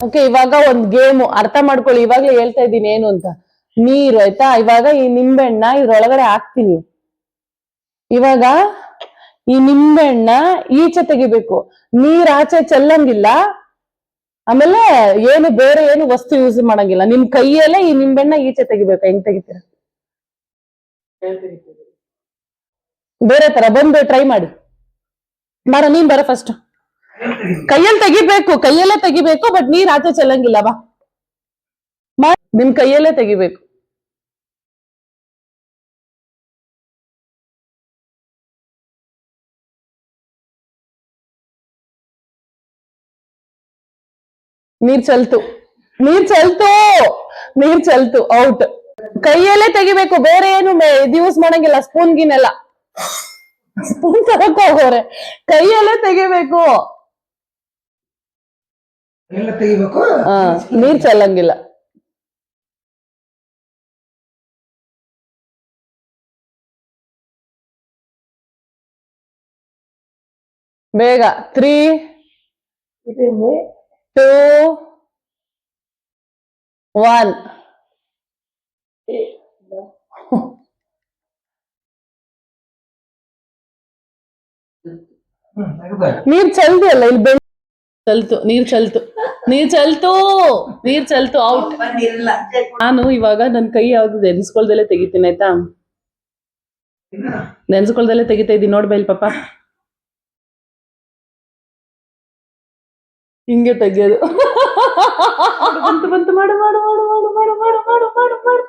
Okay, ಇವಾಗ ಒಂದ್ game ಅರ್ಥ ಮಾಡ್ಕೊಳ್ಳಿ. ಇವಾಗ್ಲೇ ಹೇಳ್ತಾ ಇದ್ದೀನಿ ಏನು ಅಂತ. ನೀರು ಆಯ್ತಾ, ಇವಾಗ ಈ ನಿಂಬೆಹಣ್ಣ ಇದ್ರೊಳಗಡೆ ಹಾಕ್ತೀನಿ. ಇವಾಗ ಈ ನಿಂಬೆಹಣ್ಣ ಈಚೆ ತೆಗಿಬೇಕು, ನೀರ್ ಆಚೆ ಚೆಲ್ಲಂಗಿಲ್ಲ. ಆಮೇಲೆ ಏನು ಬೇರೆ ಏನು ವಸ್ತು ಯೂಸ್ ಮಾಡಂಗಿಲ್ಲ. ನಿಮ್ ಕೈಯಲ್ಲೇ ಈ ನಿಂಬೆಹಣ್ಣ ಈಚೆ ತೆಗಿಬೇಕು. ಹೆಂಗ್ ತೆಗಿತೀರ? ಬೇರೆ ತರ ಬಂದು ಟ್ರೈ ಮಾಡಿ. ನೀನ್ ಬರ ಫಸ್ಟ್. ಕೈಯಲ್ಲಿ ತೆಗಿಬೇಕು, ಕೈಯಲ್ಲೇ ತೆಗಿಬೇಕು, ಬಟ್ ನೀರ್ ಆಚೆ ಚೆಲ್ಲಂಗಿಲ್ಲ. ಬಾ, ನಿಮ್ ಕೈಯಲ್ಲೇ ತೆಗಿಬೇಕು. ನೀರ್ ಚಲ್ತು, ನೀರ್ ಚಲ್ತು, ನೀರ್ ಚಲ್ತು, ಔಟ್. ಕೈಯಲ್ಲೇ ತೆಗಿಬೇಕು, ಬೇರೆ ಏನು ಇದು ಯೂಸ್ ಮಾಡಂಗಿಲ್ಲ. ಸ್ಪೂನ್ ಗಿನೆಲ್ಲ ಸ್ಪೂನ್ ತರಕ್ ಹೋಗೋರೆ, ಕೈಯಲ್ಲೇ ತೆಗಿಬೇಕು. ನೀರ್ ಚೆಲ್ಲಂಗಿಲ್ಲ. ಬೇಗ. 3, 2, 1. ನೀರ್ ಚಲ್ದಿ ಅಲ್ಲ ಇಲ್ಲಿ. ಚಲ್ತು, ನೀರ್ ಚಲ್ತು, ನೀರ್ ಚಲ್ತು, ನೀರ್ ಚಲ್ತು, ಔಟ್. ನಾನು ಇವಾಗ ನನ್ ಕೈ ಯಾವ್ದು ನೆನ್ಸ್ಕೊಳ್ದಲ್ಲೇ ತೆಗಿತೀನಿ ಆಯ್ತಾ. ನೆನ್ಸ್ಕೊಳ್ದಲ್ಲೇ ತೆಗಿತಾ ಇದ್ದೀನಿ. ನೋಡ್ಬಾ ಇಲ್ಲಿ ಪಾಪ, ಹಿಂಗೆ ತೆಗಿಯೋದು. ಬಂತು ಬಂತು, ಮಾಡು ಮಾಡು ಮಾಡು ಮಾಡು ಮಾಡು ಮಾಡು ಮಾಡು ಮಾಡು ಮಾಡು.